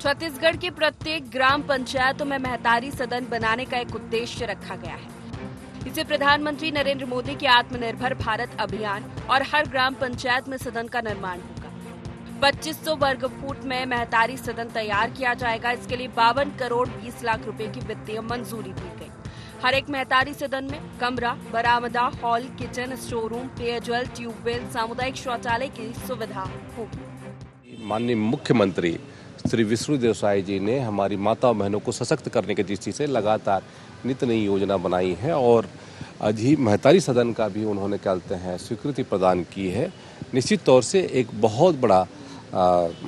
छत्तीसगढ़ के प्रत्येक ग्राम पंचायतों में महतारी सदन बनाने का एक उद्देश्य रखा गया है। इसे प्रधानमंत्री नरेंद्र मोदी के आत्मनिर्भर भारत अभियान और हर ग्राम पंचायत में सदन का निर्माण होगा। 2500 वर्ग फुट में महतारी सदन तैयार किया जाएगा। इसके लिए 52 करोड़ 20 लाख रुपए की वित्तीय मंजूरी दी गई। हर एक महतारी सदन में कमरा, बरामदा, हॉल, किचन, स्टोर रूम, पेयजल, ट्यूबवेल, सामुदायिक शौचालय की सुविधा होगी। माननीय मुख्यमंत्री श्री विष्णुदेव साय जी ने हमारी माता बहनों को सशक्त करने की दृष्टि से लगातार नित नई योजना बनाई है और आज ही महतारी सदन का भी उन्होंने कहते हैं स्वीकृति प्रदान की है। निश्चित तौर से एक बहुत बड़ा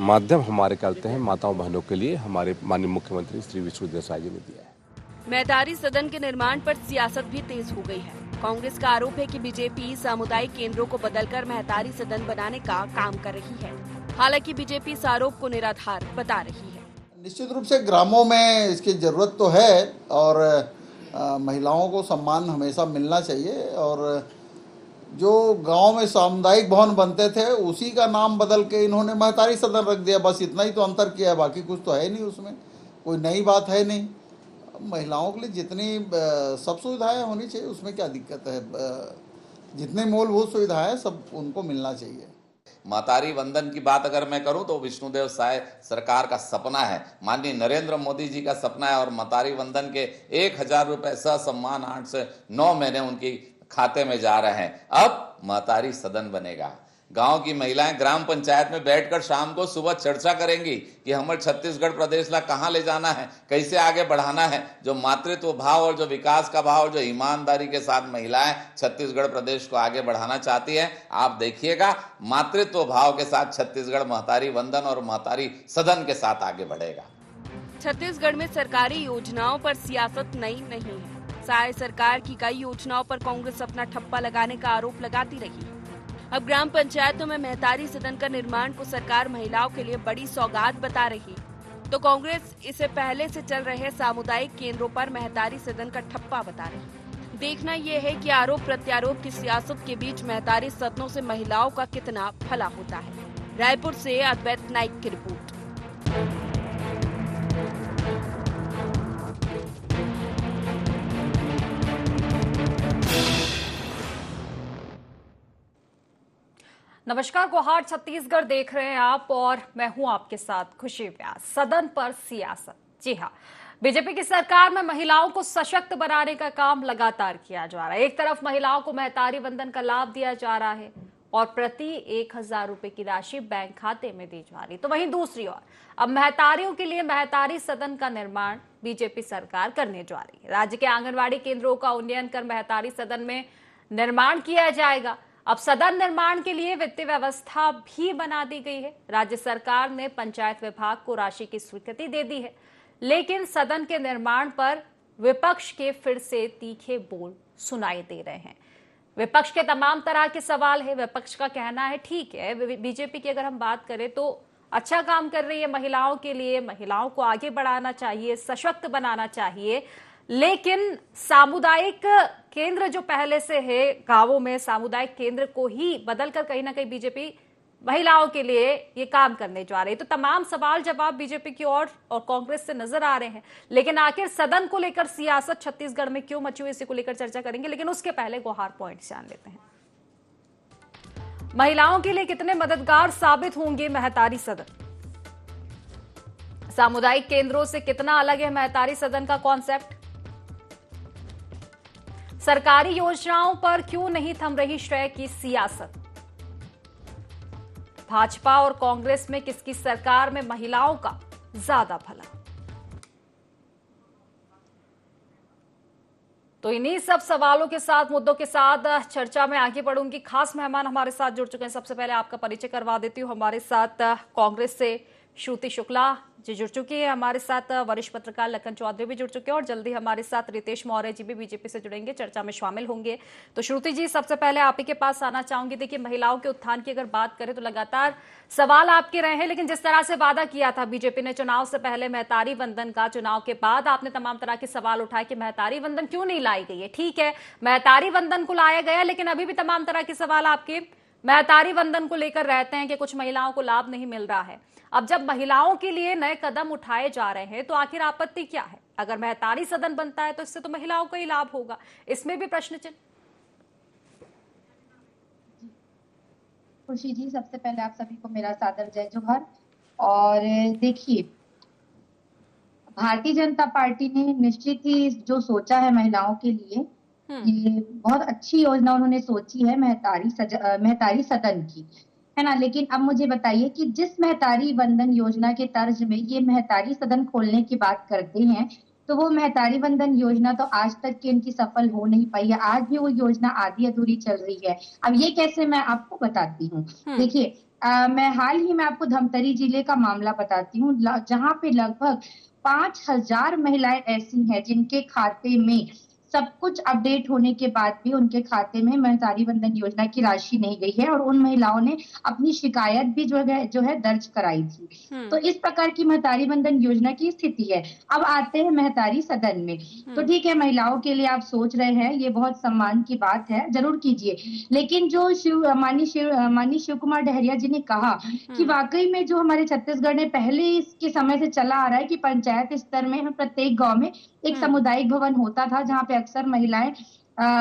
माध्यम हमारे कहते हैं माताओं बहनों के लिए हमारे माननीय मुख्यमंत्री श्री विष्णुदेव साय जी ने दिया है। महतारी सदन के निर्माण पर सियासत भी तेज हो गई है। कांग्रेस का आरोप है कि बीजेपी सामुदायिक केंद्रों को बदलकर महतारी सदन बनाने का काम कर रही है। हालांकि बीजेपी इस आरोप को निराधार बता रही है। निश्चित रूप से ग्रामों में इसकी जरूरत तो है और महिलाओं को सम्मान हमेशा मिलना चाहिए और जो गांव में सामुदायिक भवन बनते थे उसी का नाम बदल के इन्होंने महतारी सदन रख दिया। बस इतना ही तो अंतर किया है, बाकी कुछ तो है नहीं, उसमें कोई नई बात है नहीं। महिलाओं के लिए जितनी सब सुविधाएं होनी चाहिए उसमें क्या दिक्कत है। जितनी मूलभूत सुविधाएं सब उनको मिलना चाहिए। महतारी वंदन की बात अगर मैं करूं तो विष्णुदेव साय सरकार का सपना है, माननीय नरेंद्र मोदी जी का सपना है और महतारी वंदन के 1000 रुपए ससम्मान 8 से 9 महीने उनकी खाते में जा रहे हैं। अब महतारी सदन बनेगा। गांव की महिलाएं ग्राम पंचायत में बैठकर शाम को सुबह चर्चा करेंगी कि हमारे छत्तीसगढ़ प्रदेश ला कहां ले जाना है, कैसे आगे बढ़ाना है। जो मातृत्व भाव और जो विकास का भाव, जो ईमानदारी के साथ महिलाएं छत्तीसगढ़ प्रदेश को आगे बढ़ाना चाहती हैं, आप देखिएगा मातृत्व भाव के साथ छत्तीसगढ़ महतारी वंदन और महतारी सदन के साथ आगे बढ़ेगा। छत्तीसगढ़ में सरकारी योजनाओं पर सियासत नई नहीं है। साय सरकार की कई योजनाओं पर कांग्रेस अपना ठप्पा लगाने का आरोप लगाती रही। अब ग्राम पंचायतों में महतारी सदन का निर्माण को सरकार महिलाओं के लिए बड़ी सौगात बता रही, तो कांग्रेस इसे पहले से चल रहे सामुदायिक केंद्रों पर महतारी सदन का ठप्पा बता रही। देखना यह है कि आरोप प्रत्यारोप की सियासत के बीच महतारी सदनों से महिलाओं का कितना भला होता है। रायपुर से अद्वैत नाइक की रिपोर्ट। नमस्कार, गुहार छत्तीसगढ़ देख रहे हैं आप और मैं हूं आपके साथ खुशी व्यास। सदन पर सियासत, जी हां, बीजेपी की सरकार में महिलाओं को सशक्त बनाने का काम लगातार किया जा रहा है। एक तरफ महिलाओं को महतारी वंदन का लाभ दिया जा रहा है और प्रति 1000 रुपए की राशि बैंक खाते में दी जा रही, तो वहीं दूसरी ओर अब महतारियों के लिए महतारी सदन का निर्माण बीजेपी सरकार करने जा रही है। राज्य के आंगनबाड़ी केंद्रों का उन्नयन कर महतारी सदन में निर्माण किया जाएगा। अब सदन निर्माण के लिए वित्तीय व्यवस्था भी बना दी गई है। राज्य सरकार ने पंचायत विभाग को राशि की स्वीकृति दे दी है, लेकिन सदन के निर्माण पर विपक्ष के फिर से तीखे बोल सुनाई दे रहे हैं। विपक्ष के तमाम तरह के सवाल है। विपक्ष का कहना है ठीक है, बीजेपी की अगर हम बात करें तो अच्छा काम कर रही है महिलाओं के लिए, महिलाओं को आगे बढ़ाना चाहिए, सशक्त बनाना चाहिए, लेकिन सामुदायिक केंद्र जो पहले से है गांवों में, सामुदायिक केंद्र को ही बदलकर कहीं ना कहीं बीजेपी महिलाओं के लिए ये काम करने जा रही है। तो तमाम सवाल जवाब बीजेपी की ओर और कांग्रेस से नजर आ रहे हैं, लेकिन आखिर सदन को लेकर सियासत छत्तीसगढ़ में क्यों मची हुई, इसी को लेकर चर्चा करेंगे। लेकिन उसके पहले गुहार पॉइंट जान लेते हैं। महिलाओं के लिए कितने मददगार साबित होंगे महतारी सदन? सामुदायिक केंद्रों से कितना अलग है महतारी सदन का कॉन्सेप्ट? सरकारी योजनाओं पर क्यों नहीं थम रही श्रेय की सियासत? भाजपा और कांग्रेस में किसकी सरकार में महिलाओं का ज्यादा भला? तो इन्हीं सब सवालों के साथ, मुद्दों के साथ चर्चा में आगे बढ़ूंगी। खास मेहमान हमारे साथ जुड़ चुके हैं। सबसे पहले आपका परिचय करवा देती हूं। हमारे साथ कांग्रेस से श्रुति शुक्ला जी जुड़ चुकी है, हमारे साथ वरिष्ठ पत्रकार लखन चौधरी भी जुड़ चुके हैं और जल्दी हमारे साथ रितेश मौर्य जी भी बीजेपी से जुड़ेंगे, चर्चा में शामिल होंगे। तो श्रुति जी, सबसे पहले आप ही के पास आना चाहूंगी। देखिए, महिलाओं के उत्थान की अगर बात करें तो लगातार सवाल आपके रहे हैं, लेकिन जिस तरह से वादा किया था बीजेपी ने चुनाव से पहले महतारी वंदन का, चुनाव के बाद आपने तमाम तरह के सवाल उठाए कि महतारी वंदन क्यों नहीं लाई गई है। ठीक है, महतारी वंदन को लाया गया, लेकिन अभी भी तमाम तरह के सवाल आपके महतारी वंदन को लेकर रहते हैं कि कुछ महिलाओं को लाभ नहीं मिल रहा है। अब जब महिलाओं के लिए नए कदम उठाए जा रहे हैं तो आखिर आपत्ति क्या है? अगर महतारी सदन बनता है तो इससे तो महिलाओं को ही लाभ होगा, इसमें भी प्रश्न चिन्ह। खुशी जी, सबसे पहले आप सभी को मेरा सादर जय जोहर। और देखिए, भारतीय जनता पार्टी ने निश्चित ही जो सोचा है महिलाओं के लिए, ये बहुत अच्छी योजना उन्होंने सोची है महतारी सदन की, है ना। लेकिन अब मुझे बताइए कि जिस महतारी वंदन योजना के तर्ज में ये महतारी सदन खोलने की बात करते हैं, तो वो महतारी वंदन योजना तो आज तक की इनकी सफल हो नहीं पाई है। आज भी वो योजना आधी अधूरी चल रही है। अब ये कैसे, मैं आपको बताती हूँ। देखिए, मैं हाल ही में आपको धमतरी जिले का मामला बताती हूँ, जहाँ पे लगभग 5000 महिलाएं ऐसी हैं जिनके खाते में सब कुछ अपडेट होने के बाद भी उनके खाते में महतारी वंदन योजना की राशि नहीं गई है, और उन महिलाओं ने अपनी शिकायत भी जो है दर्ज कराई थी। तो इस प्रकार की महतारी वंदन योजना की स्थिति है। अब आते हैं महतारी सदन में। तो ठीक है, महिलाओं के लिए आप सोच रहे हैं, ये बहुत सम्मान की बात है, जरूर कीजिए। लेकिन जो माननीय शिव कुमार डहरिया जी ने कहा कि वाकई में जो हमारे छत्तीसगढ़ ने पहले इसके समय से चला आ रहा है कि पंचायत स्तर में प्रत्येक गाँव में एक सामुदायिक भवन होता था, जहाँ पे अक्सर महिलाएं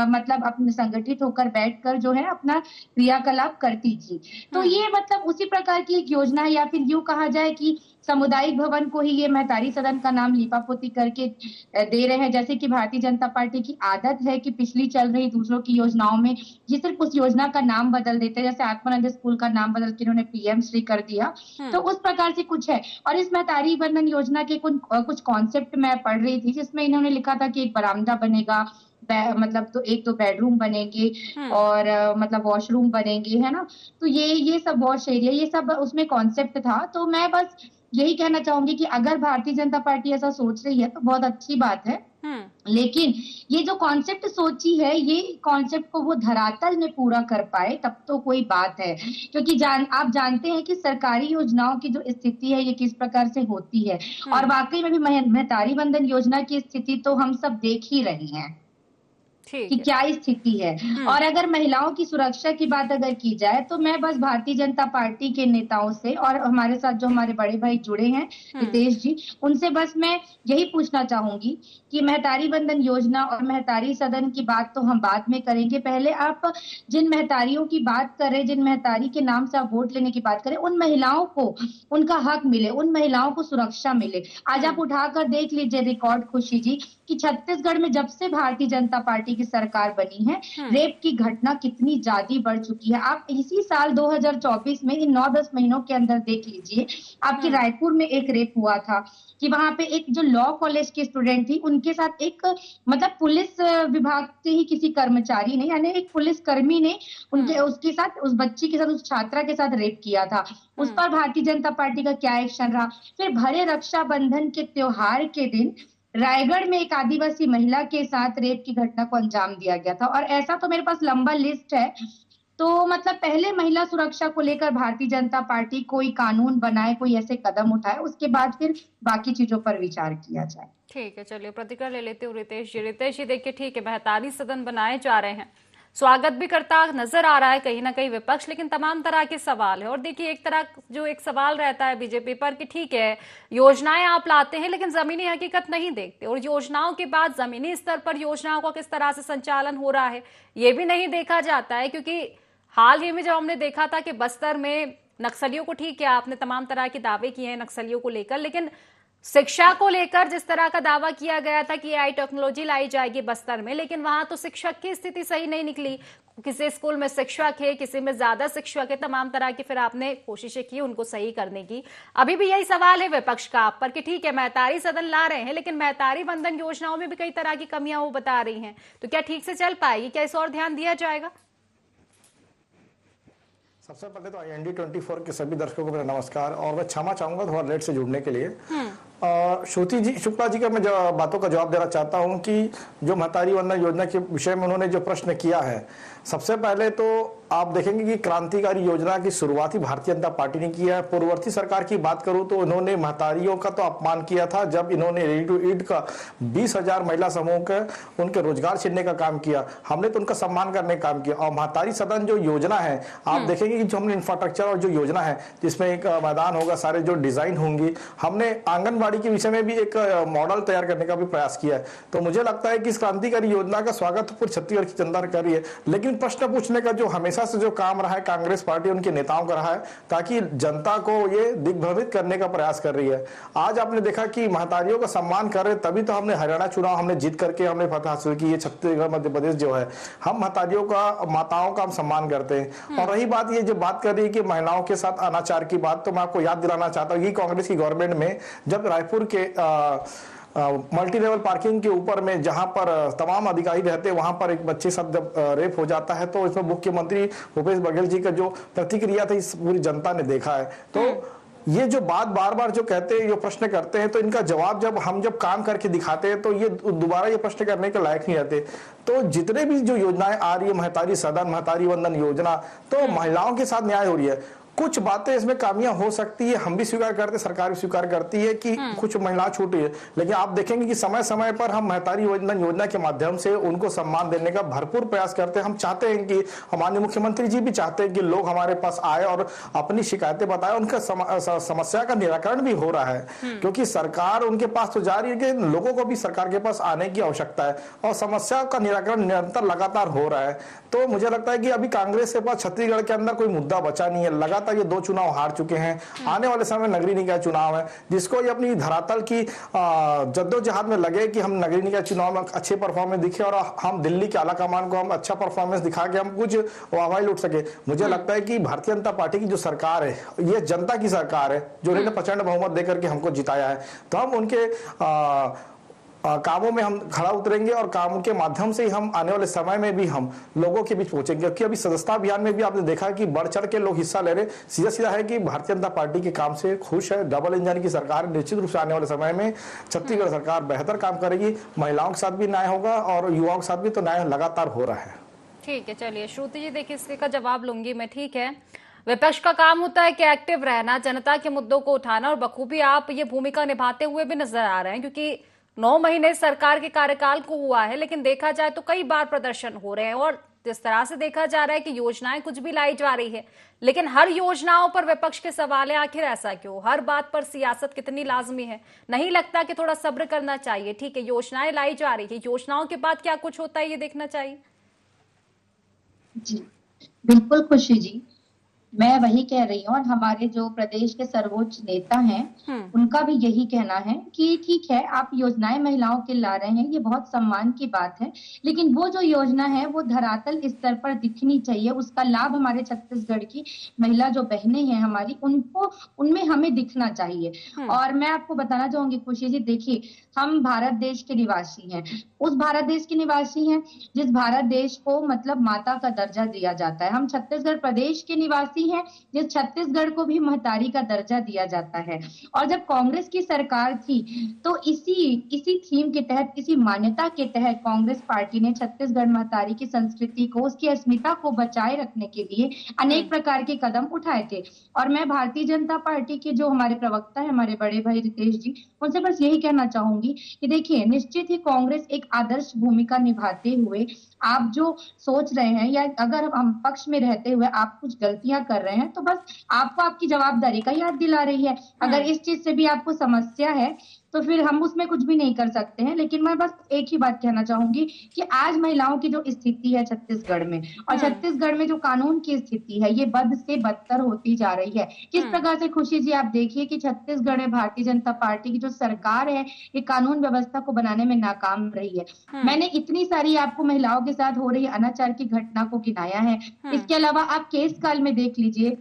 मतलब अपने संगठित होकर बैठकर जो है अपना क्रियाकलाप करती थी। तो ये मतलब उसी प्रकार की एक योजना है, या फिर यूं कहा जाए कि सामुदायिक भवन को ही ये महतारी सदन का नाम लिपापोती करके दे रहे हैं। जैसे कि भारतीय जनता पार्टी की आदत है कि पिछली चल रही दूसरों की योजनाओं में ये सिर्फ उस योजना का नाम बदल देते हैं। जैसे आत्मानंद स्कूल का नाम बदल के इन्होंने पीएम श्री कर दिया, तो उस प्रकार से कुछ है। और इस महतारी वंदन योजना के कुछ कॉन्सेप्ट मैं पढ़ रही थी, जिसमें इन्होंने लिखा था कि एक बरामदा बनेगा, मतलब तो एक तो बेडरूम बनेंगे और मतलब वॉशरूम बनेंगे, है ना। तो ये सब वॉश एरिया, ये सब उसमें कॉन्सेप्ट था। तो मैं बस यही कहना चाहूंगी कि अगर भारतीय जनता पार्टी ऐसा सोच रही है तो बहुत अच्छी बात है, लेकिन ये जो कॉन्सेप्ट सोची है, ये कॉन्सेप्ट को वो धरातल में पूरा कर पाए तब तो कोई बात है। क्योंकि आप जानते हैं कि सरकारी योजनाओं की जो स्थिति है ये किस प्रकार से होती है, और वाकई में भी महतारी वंदन योजना की स्थिति तो हम सब देख ही रहे हैं कि क्या स्थिति है। और अगर महिलाओं की सुरक्षा की बात अगर की जाए तो मैं बस भारतीय जनता पार्टी के नेताओं से और हमारे साथ जो हमारे बड़े भाई जुड़े हैं रितेश जी, उनसे बस मैं यही पूछना चाहूंगी कि महतारी वंदन योजना और महतारी सदन की बात तो हम बाद में करेंगे। पहले आप जिन महतारियों की बात करें, जिन महतारी के नाम से आप वोट लेने की बात करें, उन महिलाओं को उनका हक मिले, उन महिलाओं को सुरक्षा मिले। आज आप उठाकर देख लीजिए रिकॉर्ड खुशी जी कि छत्तीसगढ़ में जब से भारतीय जनता पार्टी की सरकार बनी है, रेप की घटना कितनी ज्यादा बढ़ चुकी है। आप इसी साल 2024 में इन 9-10 महीनों के अंदर देख लीजिए, आपके रायपुर में एक रेप हुआ था कि वहां पे एक जो लॉ कॉलेज की स्टूडेंट थी, उनके साथ एक मतलब पुलिस विभाग से ही किसी कर्मचारी ने, यानी एक पुलिस कर्मी ने उसके साथ, उस बच्ची के साथ, उस छात्रा के साथ रेप किया था। उस पर भारतीय जनता पार्टी का क्या एक्शन रहा। फिर भरे रक्षाबंधन के त्योहार के दिन रायगढ़ में एक आदिवासी महिला के साथ रेप की घटना को अंजाम दिया गया था। और ऐसा तो मेरे पास लंबा लिस्ट है। तो मतलब पहले महिला सुरक्षा को लेकर भारतीय जनता पार्टी कोई कानून बनाए, कोई ऐसे कदम उठाए, उसके बाद फिर बाकी चीजों पर विचार किया जाए। ठीक है, चलिए प्रतिक्रिया ले लेते हूँ रितेश जी। देखिए, ठीक है, महतारी सदन बनाए जा रहे हैं, स्वागत भी करता नजर आ रहा है कहीं ना कहीं विपक्ष, लेकिन तमाम तरह के सवाल है। और देखिए, एक तरह जो एक सवाल रहता है बीजेपी पर कि ठीक है योजनाएं आप लाते हैं लेकिन जमीनी हकीकत नहीं देखते, और योजनाओं के बाद जमीनी स्तर पर योजनाओं का किस तरह से संचालन हो रहा है ये भी नहीं देखा जाता है। क्योंकि हाल ही में जब हमने देखा था कि बस्तर में नक्सलियों को, ठीक है आपने तमाम तरह के दावे किए हैं नक्सलियों को लेकर, लेकिन शिक्षा को लेकर जिस तरह का दावा किया गया था कि एआई टेक्नोलॉजी लाई जाएगी बस्तर में, लेकिन वहां तो शिक्षक की स्थिति सही नहीं निकली। किसी स्कूल में शिक्षक है, किसी में ज्यादा शिक्षक है, तमाम तरह की फिर आपने कोशिशें की उनको सही करने की। अभी भी यही सवाल है विपक्ष का आप पर कि ठीक है महतारी सदन ला रहे हैं, लेकिन महतारी वंदन योजनाओं में भी कई तरह की कमियां वो बता रही हैं, तो क्या ठीक से चल पाएगी? क्या इस और ध्यान दिया जाएगा? सबसे पहले तो IND 24 के सभी दर्शकों को मेरा नमस्कार, और मैं क्षमा चाहूंगा थोड़ा लेट से जुड़ने के लिए। श्रुति जी शुक्ला जी का मैं बातों का जवाब देना चाहता हूं कि जो महतारी वंदन योजना के विषय में उन्होंने जो प्रश्न किया है, सबसे पहले तो आप देखेंगे कि क्रांतिकारी योजना की शुरुआत ही भारतीय जनता पार्टी ने किया है। पूर्ववर्ती सरकार की बात करूं तो इन्होंने महतारियों का तो अपमान किया था जब इन्होंने रेडी टू ईट का 20,000 महिला समूह का उनके रोजगार छीनने का काम किया। हमने तो उनका सम्मान करने का काम किया। और महतारी सदन जो योजना है, आप देखेंगे कि जो हमने इंफ्रास्ट्रक्चर और जो योजना है जिसमें एक मैदान होगा, सारे जो डिजाइन होंगी, हमने आंगनबाड़ी के विषय में भी एक मॉडल तैयार करने का भी प्रयास किया है। तो मुझे लगता है कि इस क्रांतिकारी योजना का स्वागत पूरी छत्तीसगढ़ की जनता ने कर रही है। लेकिन प्रश्न पूछने का जो हमेशा से जो काम रहा है कांग्रेस पार्टी उनके नेताओं का रहा है, ताकि जनता को ये दिग्भ्रमित करने का प्रयास कर रही है। आज आपने देखा कि महतारियों का सम्मान कर रहे, तभी तो हमने हरियाणा चुनाव हमने जीत करके हमने फतह हासिल की। ये छत्तीसगढ़ मध्य प्रदेश जो है, हम महतारियों का, माताओं का हम सम्मान करते हैं। और रही बात ये जो बात कर रही है कि महिलाओं के साथ अनाचार की बात, तो मैं आपको याद दिलाना चाहता हूँ कि कांग्रेस की गवर्नमेंट में जब रायपुर के मल्टी लेवल पार्किंग के ऊपर में जहां पर तमाम अधिकारी रहते, वहां पर एक बच्चे साथ जब रेप हो जाता है, तो इसमें मुख्यमंत्री भूपेश बघेल जी का जो प्रतिक्रिया था इस पूरी जनता ने देखा है। तो ये जो बात बार बार जो कहते हैं, जो प्रश्न करते हैं, तो इनका जवाब जब काम करके दिखाते हैं तो ये दोबारा ये प्रश्न करने के लायक नहीं रहते। तो जितने भी जो योजनाएं आ रही है, महतारी सदन, महतारी वंदन योजना, तो महिलाओं के साथ न्याय हो रही है। कुछ बातें इसमें कामियां हो सकती है, हम भी स्वीकार करते, सरकार भी स्वीकार करती है कि कुछ महिला छूटी है। लेकिन आप देखेंगे कि समय समय पर हम महतारी योजना के माध्यम से उनको सम्मान देने का भरपूर प्रयास करते हैं। हम चाहते हैं कि हमारे मुख्यमंत्री जी भी चाहते हैं कि लोग हमारे पास आए और अपनी शिकायतें बताएं, उनका समस्या का निराकरण भी हो रहा है। क्योंकि सरकार उनके पास तो जा रही है कि लोगों को भी सरकार के पास आने की आवश्यकता है और समस्या का निराकरण निरंतर लगातार हो रहा है। तो मुझे लगता है कि अभी कांग्रेस के पास छत्तीसगढ़ के अंदर कोई मुद्दा बचा नहीं है। लगातार ये 2 चुनाव हार चुके हैं। आने वाले समय में नगरीय निकाय चुनाव है, जिसको ये अपनी धरातल की जद्दोजहद में लगे कि हम नगरीय निकाय चुनाव में अच्छे परफॉर्मेंस दिखे और हम दिल्ली के आला कमान को हम अच्छा परफॉर्मेंस दिखा के हम कुछ वाहवाही लूट सके। मुझे लगता है कि भारतीय जनता पार्टी की जो सरकार है, ये जनता की सरकार है, जो उन्होंने प्रचंड बहुमत देकर के हमको जिताया है। तो हम उनके कामों में हम खड़ा उतरेंगे और काम के माध्यम से ही हम आने वाले समय में भी हम लोगों के बीच पहुंचेंगे। क्योंकि अभी सदस्यता अभियान में भी आपने देखा कि बढ़ चढ़ के लोग हिस्सा ले रहे। सीधा सीधा है कि भारतीय जनता पार्टी के काम से खुश है। डबल इंजन की सरकार, निश्चित रूप से आने वाले समय में छत्तीसगढ़ सरकार बेहतर काम करेगी। महिलाओं के साथ भी न्याय होगा और युवाओं के साथ भी तो न्याय लगातार हो रहा है। ठीक है, चलिए श्रुति जी, देखिए इसके का जवाब लूंगी मैं। ठीक है, विपक्ष का काम होता है कि एक्टिव रहना, जनता के मुद्दों को उठाना, और बखूबी आप ये भूमिका निभाते हुए भी नजर आ रहे हैं। क्योंकि 9 महीने सरकार के कार्यकाल को हुआ है, लेकिन देखा जाए तो कई बार प्रदर्शन हो रहे हैं और जिस तरह से देखा जा रहा है कि योजनाएं कुछ भी लाई जा रही है, लेकिन हर योजनाओं पर विपक्ष के सवाल है, आखिर ऐसा क्यों? हर बात पर सियासत कितनी लाजमी है? नहीं लगता कि थोड़ा सब्र करना चाहिए? ठीक है, योजनाएं लाई जा रही है, योजनाओं के बाद क्या कुछ होता है ये देखना चाहिए। जी बिल्कुल खुशी जी, मैं वही कह रही हूँ। और हमारे जो प्रदेश के सर्वोच्च नेता हैं, उनका भी यही कहना है कि ठीक है, आप योजनाएं महिलाओं के ला रहे हैं, ये बहुत सम्मान की बात है, लेकिन वो जो योजना है वो धरातल स्तर पर दिखनी चाहिए। उसका लाभ हमारे छत्तीसगढ़ की महिला जो बहनें हैं हमारी, उनको उनमें हमें दिखना चाहिए। और मैं आपको बताना चाहूंगी खुशी जी, देखिए हम भारत देश के निवासी हैं, उस भारत देश के निवासी हैं जिस भारत देश को मतलब माता का दर्जा दिया जाता है। हम छत्तीसगढ़ प्रदेश के निवासी है जिस छत्तीसगढ़ को भी महतारी का दर्जा दिया जाता है। और जब कांग्रेस की सरकार थी तो इसी थीम के तहत, इसी मान्यता के तहत कांग्रेस पार्टी ने छत्तीसगढ़ महतारी की संस्कृति को, उसकी अस्मिता को बचाए रखने के लिए अनेक प्रकार के कदम उठाए थे। और मैं भारतीय जनता पार्टी के जो हमारे प्रवक्ता है, हमारे बड़े भाई रितेश जी, उनसे बस यही कहना चाहूंगी कि देखिए, निश्चित ही कांग्रेस एक आदर्श भूमिका निभाते हुए आप जो सोच रहे हैं, या अगर हम पक्ष में रहते हुए आप कुछ गलतियां कर रहे हैं, तो बस आपको आपकी जवाबदारी का याद दिला रही है। अगर इस चीज से भी आपको समस्या है तो फिर हम उसमें कुछ भी नहीं कर सकते हैं। लेकिन मैं बस एक ही बात कहना चाहूंगी कि आज महिलाओं की जो स्थिति है छत्तीसगढ़ में, और छत्तीसगढ़ में जो कानून की स्थिति है, ये बद से बदतर होती जा रही है। किस प्रकार से खुशी जी आप देखिए कि छत्तीसगढ़ में भारतीय जनता पार्टी की जो सरकार है, ये कानून व्यवस्था को बनाने में नाकाम रही है। मैंने इतनी सारी आपको महिलाओं के साथ हो रही अनाचार की घटना को गिनाया है। इसके अलावा आप केस काल में देख लीजिए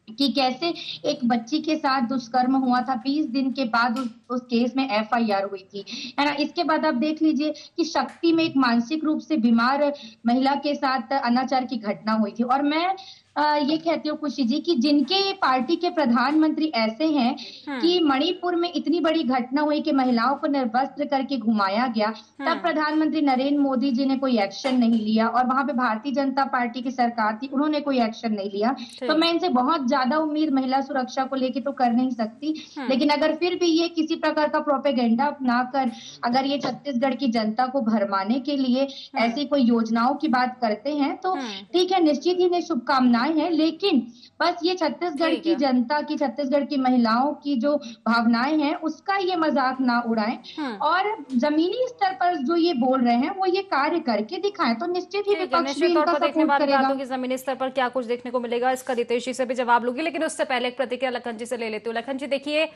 कि कैसे एक बच्ची के साथ दुष्कर्म हुआ था, 20 दिन के बाद उस केस में FIR हुई थी, है ना। इसके बाद आप देख लीजिए कि शक्ति में एक मानसिक रूप से बीमार महिला के साथ अनाचार की घटना हुई थी। और मैं ये कहती हूँ खुशी जी कि जिनके पार्टी के प्रधानमंत्री ऐसे हैं कि मणिपुर में इतनी बड़ी घटना हुई कि महिलाओं को निर्वस्त्र करके घुमाया गया, तब प्रधानमंत्री नरेंद्र मोदी जी ने कोई एक्शन नहीं लिया, और वहां पे भारतीय जनता पार्टी की सरकार थी, उन्होंने कोई एक्शन नहीं लिया। तो मैं इनसे बहुत ज्यादा उम्मीद महिला सुरक्षा को लेके तो कर नहीं सकती, लेकिन अगर फिर भी ये किसी प्रकार का प्रोपेगेंडा अपना कर अगर ये छत्तीसगढ़ की जनता को भरमाने के लिए ऐसी कोई योजनाओं की बात करते हैं तो ठीक है, निश्चित ही शुभकामनाएं है, लेकिन बस ये छत्तीसगढ़ की जनता की, छत्तीसगढ़ की महिलाओं की जो भावनाएं हैं उसका ये मजाक ना उड़ाएं, और जमीनी स्तर पर जो ये बोल रहे हैं वो ये कार्य करके दिखाएं, तो निश्चित ही विपक्ष भी इनका सपोर्ट करेगा। कि जमीनी स्तर पर क्या कुछ देखने को मिलेगा, इसका रितेश जी से भी जवाब लूंगी, लेकिन उससे पहले एक प्रतिक्रिया लखन जी से ले लेती हूँ। लखन जी, देखिए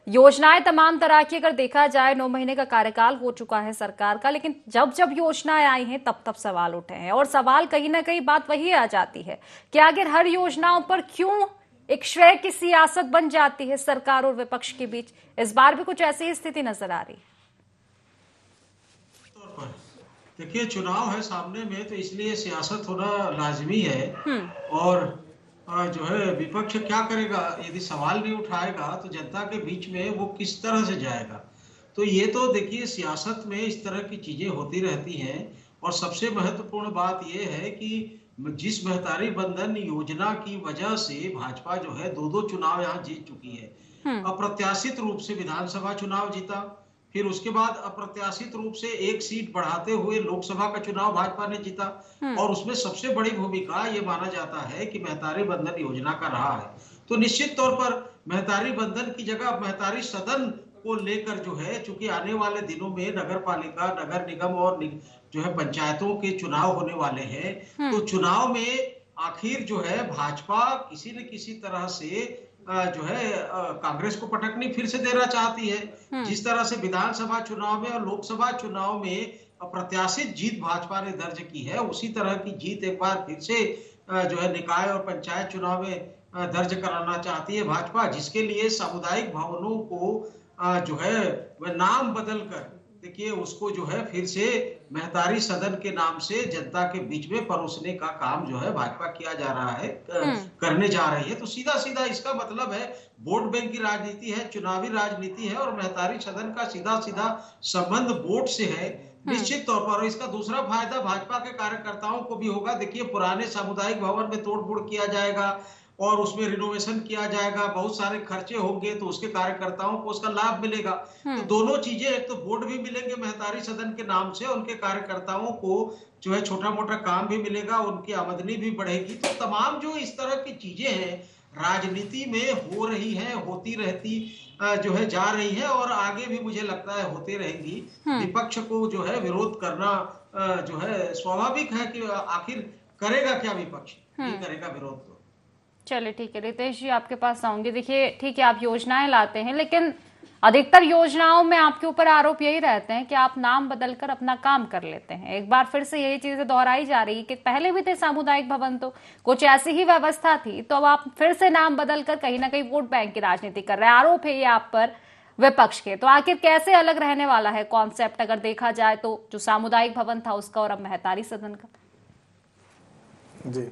योजनाएं तमाम तरह की अगर देखा जाए, 9 महीने का कार्यकाल हो चुका है सरकार का, लेकिन जब जब योजनाएं आई हैं तब तब सवाल उठे हैं, और सवाल कहीं ना कहीं बात वही आ जाती है कि आखिर हर योजनाओं पर क्यों एक श्रेय की सियासत बन जाती है सरकार और विपक्ष के बीच। इस बार भी कुछ ऐसी स्थिति नजर आ रही है। देखिए, चुनाव है सामने में, तो इसलिए सियासत होना लाजमी है, और जो है विपक्ष क्या करेगा, यदि सवाल नहीं उठाएगा तो जनता के बीच में वो किस तरह से जाएगा। तो ये तो देखिए सियासत में इस तरह की चीजें होती रहती हैं, और सबसे महत्वपूर्ण बात ये है कि जिस महतारी बंधन योजना की वजह से भाजपा जो है 2 चुनाव यहाँ जीत चुकी है। अप्रत्याशित रूप से विधानसभा चुनाव जीता, फिर उसके बाद अप्रत्याशित रूप से 1 सीट बढ़ाते हुए लोकसभा का चुनाव भाजपा ने जीता, और उसमें सबसे बड़ी भूमिका ये माना जाता है कि महतारी बंधन योजना का रहा है। तो निश्चित तौर पर महतारी बंधन की जगह महतारी सदन को लेकर जो है, चूंकि आने वाले दिनों में नगर पालिका, नगर निगम और जो है पंचायतों के चुनाव होने वाले हैं, तो चुनाव में आखिर जो है भाजपा किसी न किसी तरह से जो है कांग्रेस को पटकनी फिर से देना चाहती है। जिस तरह से विधानसभा चुनाव में और लोकसभा चुनाव में अप्रत्याशित जीत भाजपा ने दर्ज की है, उसी तरह की जीत एक बार फिर से जो है निकाय और पंचायत चुनाव में दर्ज कराना चाहती है भाजपा, जिसके लिए सामुदायिक भवनों को जो है वह नाम बदल कर, देखिए उसको जो है फिर से महतारी सदन के नाम से जनता के बीच में परोसने का काम जो है भाजपा किया जा रहा है, करने जा रही है। तो सीधा सीधा इसका मतलब है वोट बैंक की राजनीति है, चुनावी राजनीति है, और महतारी सदन का सीधा सीधा संबंध वोट से है निश्चित तौर पर। इसका दूसरा फायदा भाजपा के कार्यकर्ताओं को भी होगा। देखिए, पुराने सामुदायिक भवन में तोड़फोड़ किया जाएगा और उसमें रिनोवेशन किया जाएगा, बहुत सारे खर्चे होंगे, तो उसके कार्यकर्ताओं को उसका लाभ मिलेगा। तो दोनों चीजें, एक तो वोट भी मिलेंगे महतारी सदन के नाम से, उनके कार्यकर्ताओं को जो है छोटा मोटा काम भी मिलेगा, उनकी आमदनी भी बढ़ेगी। तो तमाम जो इस तरह की चीजें हैं राजनीति में हो रही हैं, होती रहती जो है जा रही है, और आगे भी मुझे लगता है होती रहेंगी। विपक्ष को जो है विरोध करना जो है स्वाभाविक है कि आखिर करेगा क्या विपक्ष, नहीं करेगा विरोध। तो चलिए ठीक है, रितेश जी आपके पास आऊंगी। देखिए ठीक है, आप योजनाएं लाते हैं, लेकिन अधिकतर योजनाओं में आपके ऊपर आरोप यही रहते हैं कि आप नाम बदलकर अपना काम कर लेते हैं। एक बार फिर से यही चीजें दोहराई जा रही है कि पहले भी थे सामुदायिक भवन, तो कुछ ऐसी ही व्यवस्था थी, तो अब आप फिर से नाम बदलकर कहीं ना कहीं वोट बैंक की राजनीति कर रहे हैं। आरोप है ये आप पर विपक्ष के। तो आखिर कैसे अलग रहने वाला है कॉन्सेप्ट अगर देखा जाए तो, जो सामुदायिक भवन था उसका और अब महतारी सदन का? जी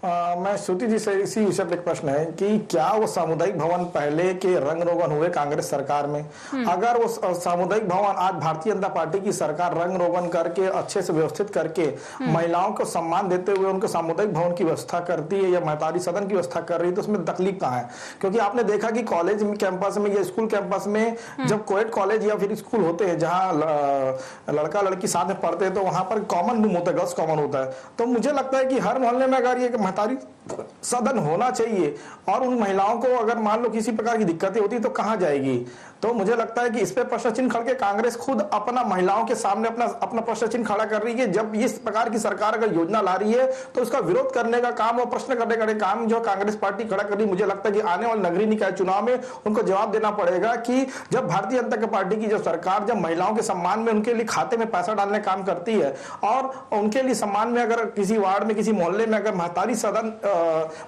मैं श्रुति जी से इसी विषय पर एक प्रश्न है कि क्या वो सामुदायिक भवन पहले के रंग रोगन हुए कांग्रेस सरकार में? अगर वो सामुदायिक भवन आज भारतीय जनता पार्टी की सरकार रंग रोगन करके अच्छे से व्यवस्थित करके महिलाओं को सम्मान देते हुए उनको सामुदायिक भवन की व्यवस्था करती है या महतारी सदन की व्यवस्था कर रही है, तो उसमें तकलीफ कहाँ है? क्योंकि आपने देखा कि कॉलेज कैंपस में या स्कूल कैंपस में जब कोएड कॉलेज या फिर स्कूल होते हैं जहाँ लड़का लड़की साथ में पढ़ते हैं, तो वहां पर कॉमन रूम होता है, गर्ल्स कॉमन होता है। तो मुझे लगता है कि हर मोहल्ले में अगर ये महतारी सदन होना चाहिए, और उन महिलाओं को अगर मान लो किसी प्रकार की दिक्कतें होती तो कहां जाएगी? तो मुझे लगता है कि इस पे प्रश्न चिन्ह खड़ के कांग्रेस खुद अपना महिलाओं के सामने अपना प्रश्न चिन्ह खड़ा कर रही है। जब इस प्रकार की सरकार अगर योजना ला रही है तो उसका विरोध करने का काम और प्रश्न करने का काम जो कांग्रेस पार्टी खड़ा कर रही है, मुझे लगता है कि आने वाले नगरीय निकाय चुनाव में उनको जवाब देना पड़ेगा कि जब भारतीय जनता पार्टी की जो सरकार जब महिलाओं के सम्मान में उनके लिए खाते में पैसा डालने का काम करती है, और उनके लिए सम्मान में अगर किसी वार्ड में किसी मोहल्ले जिले में अगर महतारी सदन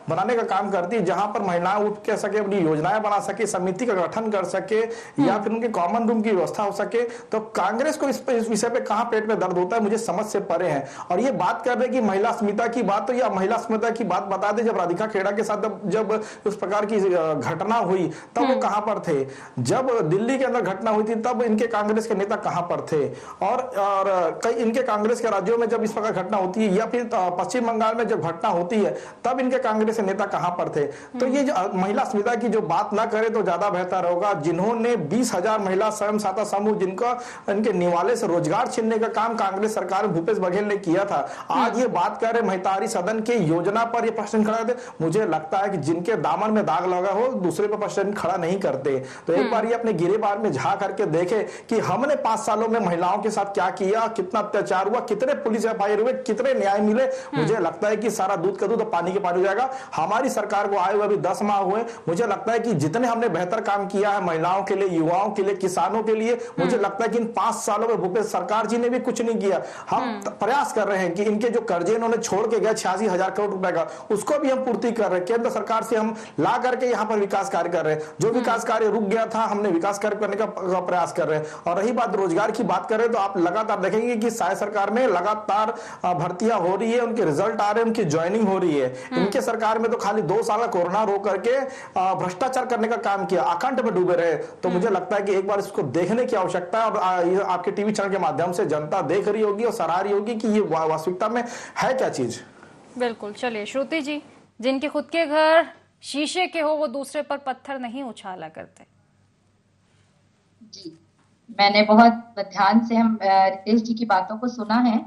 बनाने का काम करती है, जहां पर महिलाएं उठ के सके, अपनी योजनाएं बना सके, समिति का गठन कर सके या फिर उनके कॉमन रूम की व्यवस्था हो सके, तो कांग्रेस को इस विषय पे कहां पेट में दर्द होता है मुझे समझ से परे है। और ये बात कर रहे कि महिला अस्मिता की बात, तो या महिला अस्मिता की बात बता दे, जब राधिका खेड़ा के साथ जब उस प्रकार की घटना हुई तब वो कहां पर थे? जब दिल्ली के अंदर घटना हुई थी तब इनके कांग्रेस के नेता कहां पर थे? और कई इनके कांग्रेस के राज्यों में जब इस प्रकार घटना होती है या फिर पश्चिम बंगाल में जब घटना होती है तब इनके कांग्रेस के नेता कहां पर थे? तो ये महिला अस्मिता की जो बात ना करे तो ज्यादा बेहतर होगा। जिन्होंने 20,000 महिला स्वयं सहायता समूह, जिनका इनके निवाले से रोजगार छीनने का काम कांग्रेस सरकार भूपेश बघेल ने किया था, आज ये बात कर रहे महतारी सदन के योजना पर ये प्रश्न खड़ा थे। मुझे लगता है कि जिनके दामन में दाग लगा हो दूसरे पर प्रश्न खड़ा नहीं करते। तो एक बार ये अपने गिरेबार में झांक करके देखे कि हमने 5 सालों में महिलाओं के साथ क्या किया, कितना अत्याचार हुआ, कितने पुलिस एफआईआर हुए, कितने न्याय मिले। मुझे लगता है कि सारा दूध का दूध और पानी के पानी हो जाएगा। हमारी सरकार को आए हुए अभी 10 माह हुए, मुझे लगता है कि जितने हमने बेहतर काम किया है महिलाओं के लिए, युवाओं के लिए, किसानों के लिए, मुझे लगता है कि इन 5 सालों में भूपेश सरकार जी ने भी कुछ नहीं किया। हम प्रयास कर रहे हैं कि इनके जो कर्जे इन्होंने छोड़ के गए 86,000 करोड़ रुपए का, उसको भी हम पूर्ति कर रहे हैं। केंद्र सरकार से हम ला करके यहाँ पर विकास कार्य कर रहे हैं। जो विकास कार्य रुक गया था हमने विकास कार्य करने का प्रयास कर रहे हैं। और रही बात रोजगार की बात करें तो आप लगातार देखेंगे कि साय सरकार में लगातार भर्तियां हो रही है, उनके रिजल्ट आ रहे हैं, उनकी ज्वाइनिंग हो रही है। इनके सरकार में तो खाली 2 साल का कोरोना रोक करके भ्रष्टाचार करने का काम किया, अखंड में डूबे रहे। तो मुझे लगता है कि एक बार इसको देखने की आवश्यकता है और आपके टीवी चैनल के माध्यम से जनता देख रही होगी और सराह रही होगी कि ये वास्तविकता में है क्या चीज। बिल्कुल। चलिए श्रुति जी, जिनके खुद के घर शीशे के हो वो दूसरे पर पत्थर नहीं उछाला करते। जी, मैंने बहुत ध्यान से हम रितेश जी की बातों को सुना है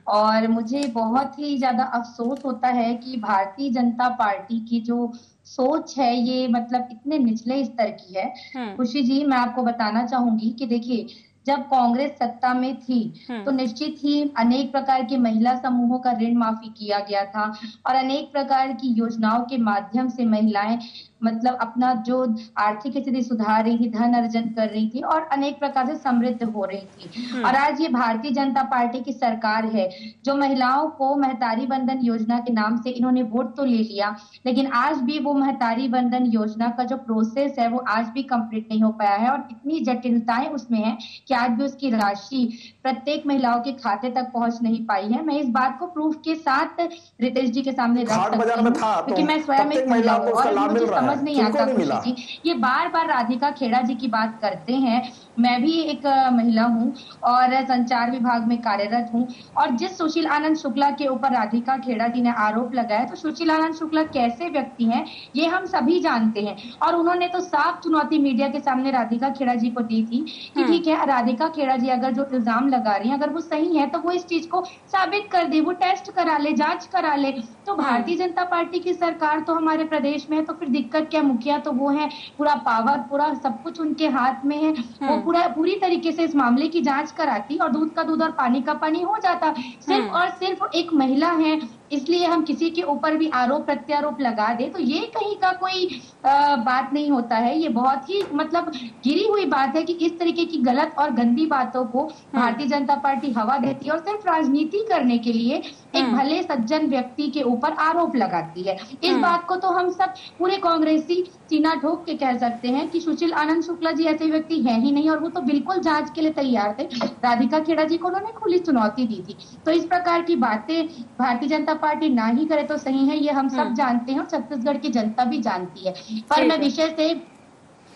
और मुझे बहुत ही ज्यादा अफसोस होता है कि भारतीय जनता पार्टी की जो सोच है ये मतलब इतने निचले स्तर की है। खुशी जी, मैं आपको बताना चाहूंगी कि देखिए, जब कांग्रेस सत्ता में थी तो निश्चित ही अनेक प्रकार के महिला समूहों का ऋण माफी किया गया था और अनेक प्रकार की योजनाओं के माध्यम से महिलाएं मतलब अपना जो आर्थिक स्थिति सुधार रही थी, धन अर्जन कर रही थी और अनेक प्रकार से समृद्ध हो रही थी। और आज ये भारतीय जनता पार्टी की सरकार है जो महिलाओं को महतारी बंधन योजना के नाम से इन्होंने वोट तो ले लिया, लेकिन आज भी वो महतारी बंधन योजना का जो प्रोसेस है वो आज भी कंप्लीट नहीं हो पाया है और इतनी जटिलताएं उसमें है कि आज भी उसकी राशि प्रत्येक महिलाओं के खाते तक पहुंच नहीं पाई है। मैं इस बात को प्रूफ के साथ रितेश जी के सामने रख सकती हूँ क्योंकि मैं स्वयं एक महिला हूँ और मुझे समझ नहीं आता खुशी जी, ये बार बार राधिका खेड़ा जी की बात करते हैं। मैं भी एक महिला हूँ और संचार विभाग में कार्यरत हूँ और जिस सुशील आनंद शुक्ला के ऊपर राधिका खेड़ा जी ने आरोप लगाया तो सुशील आनंद शुक्ला कैसे व्यक्ति हैं ये हम सभी जानते हैं और उन्होंने तो साफ चुनौती मीडिया के सामने राधिका खेड़ा जी को दी थी कि ठीक है, राधिका खेड़ा जी अगर जो इल्जाम लगा रही हैं अगर वो सही है तो वो इस चीज को साबित कर दे, वो टेस्ट करा ले, जांच करा ले। तो भारतीय जनता पार्टी की सरकार तो हमारे प्रदेश में है तो फिर दिक्कत क्या? मुखिया तो वो है, पूरा पावर, पूरा सब कुछ उनके हाथ में है, वो पूरी तरीके से इस मामले की जांच कराती और दूध का दूध और पानी का पानी हो जाता। सिर्फ और सिर्फ एक महिला है इसलिए हम किसी के ऊपर भी आरोप प्रत्यारोप लगा दे तो ये कहीं का कोई बात नहीं होता है। ये बहुत ही मतलब गिरी हुई बात है कि इस तरीके की गलत और गंदी बातों को भारतीय जनता पार्टी हवा देती है और सिर्फ राजनीति करने के लिए एक भले सज्जन व्यक्ति के ऊपर आरोप लगाती है। इस बात को तो हम सब पूरे कांग्रेसी सीना ठोक के कह सकते हैं कि सुशील आनंद शुक्ला जी ऐसे व्यक्ति है ही नहीं और वो तो बिल्कुल जांच के लिए तैयार थे। राधिका खेड़ा जी को उन्होंने खुली चुनौती दी थी। तो इस प्रकार की बातें भारतीय जनता पार्टी ना ही करे तो सही है, ये हम सब जानते हैं और छत्तीसगढ़ की जनता भी जानती है। पर मैं विषय से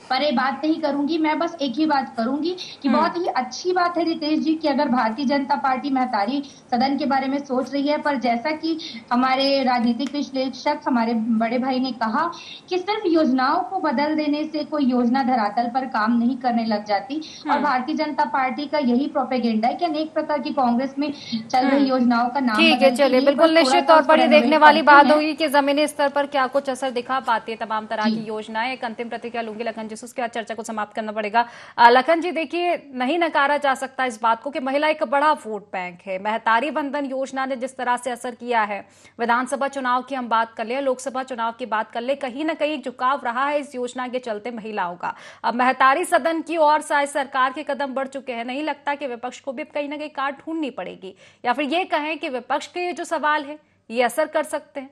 परे बात नहीं करूंगी, मैं बस एक ही बात करूंगी कि बहुत ही अच्छी बात है रितेश जी कि अगर भारतीय जनता पार्टी महतारी सदन के बारे में सोच रही है, पर जैसा कि हमारे राजनीतिक विश्लेषक हमारे बड़े भाई ने कहा कि सिर्फ योजनाओं को बदल देने से कोई योजना धरातल पर काम नहीं करने लग जाती और भारतीय जनता पार्टी का यही प्रोपेगेंडा है कि अनेक प्रकार की कांग्रेस में चल रही योजनाओं का नाम ठीक है। चलिए, बिल्कुल निश्चित तौर पर ये देखने वाली बात होगी कि जमीनी स्तर पर क्या कुछ असर दिखा पाती है तमाम तरह की योजनाएं। एक अंतिम प्रतिक्रिया लूंगी लखन, उसके बाद चर्चा को समाप्त करना पड़ेगा। लखन जी, देखिए, नहीं नकारा जा सकता इस बात को कि महिला एक बड़ा वोट बैंक है। महतारी बंधन योजना ने जिस तरह से असर किया है, विधानसभा चुनाव की हम बात कर ले, लोकसभा चुनाव की बात कर ले, कहीं ना कहीं झुकाव रहा है इस योजना के चलते महिलाओं का। अब महतारी सदन की ओर से सरकार के कदम बढ़ चुके हैं। नहीं लगता कि विपक्ष को भी कहीं ना कहीं काट ढूंढनी पड़ेगी, या फिर ये कहें कि विपक्ष के जो सवाल है ये असर कर सकते हैं?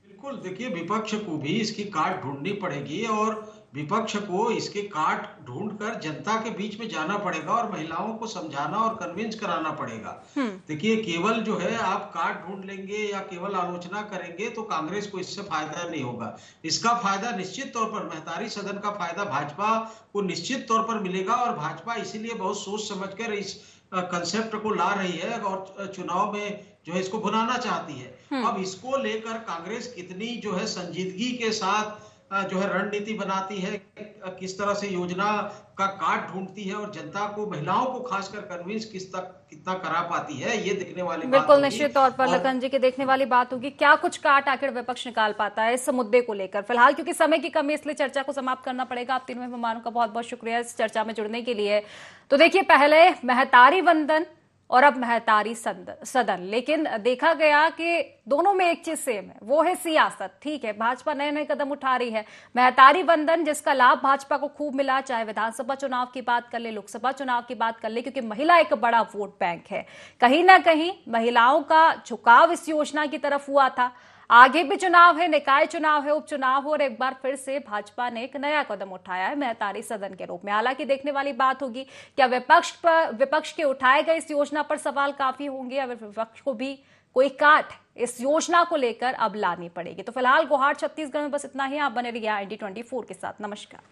बिल्कुल, देखिए विपक्ष को भी इसकी काट ढूंढनी पड़ेगी और विपक्ष को इसके काट ढूंढकर जनता के बीच में जाना पड़ेगा और महिलाओं को समझाना और कन्विंस कराना पड़ेगा। देखिए केवल जो है आप काट ढूंढ लेंगे या केवल आलोचना करेंगे तो कांग्रेस को इससे फायदा नहीं होगा। इसका फायदा निश्चित तौर पर महतारी सदन का फायदा भाजपा को निश्चित तौर पर मिलेगा और भाजपा इसीलिए बहुत सोच समझकर इस कंसेप्ट को ला रही है और चुनाव में जो है इसको भुनाना चाहती है। अब इसको लेकर कांग्रेस कितनी जो है संजीदगी के साथ जो है रणनीति बनाती है, किस तरह से योजना का काट ढूंढती है और जनता को, महिलाओं को खासकर कन्विंस कितना करा पाती है, ये दिखने वाली बात बिल्कुल होगी। निश्चित तौर पर लखन जी के देखने वाली बात होगी क्या कुछ काट आखिर विपक्ष निकाल पाता है इस मुद्दे को लेकर। फिलहाल क्योंकि समय की कमी इसलिए चर्चा को समाप्त करना पड़ेगा। आप तीनों मेहमानों का बहुत बहुत शुक्रिया इस चर्चा में जुड़ने के लिए। तो देखिए पहले महतारी वंदन और अब महतारी सदन, लेकिन देखा गया कि दोनों में एक चीज सेम है, वो है सियासत। ठीक है, भाजपा नए नए कदम उठा रही है। महतारी वंदन जिसका लाभ भाजपा को खूब मिला, चाहे विधानसभा चुनाव की बात कर ले, लोकसभा चुनाव की बात कर ले, क्योंकि महिला एक बड़ा वोट बैंक है। कहीं ना कहीं महिलाओं का झुकाव इस योजना की तरफ हुआ था। आगे भी चुनाव है, निकाय चुनाव है, उपचुनाव हो, और एक बार फिर से भाजपा ने एक नया कदम उठाया है महतारी सदन के रूप में। हालांकि देखने वाली बात होगी क्या विपक्ष के उठाए गए इस योजना पर सवाल काफी होंगे या विपक्ष को भी कोई काट इस योजना को लेकर अब लानी पड़ेगी। तो फिलहाल गुहार छत्तीसगढ़ में बस इतना ही। आप बने रहिए IND24 के साथ। नमस्कार।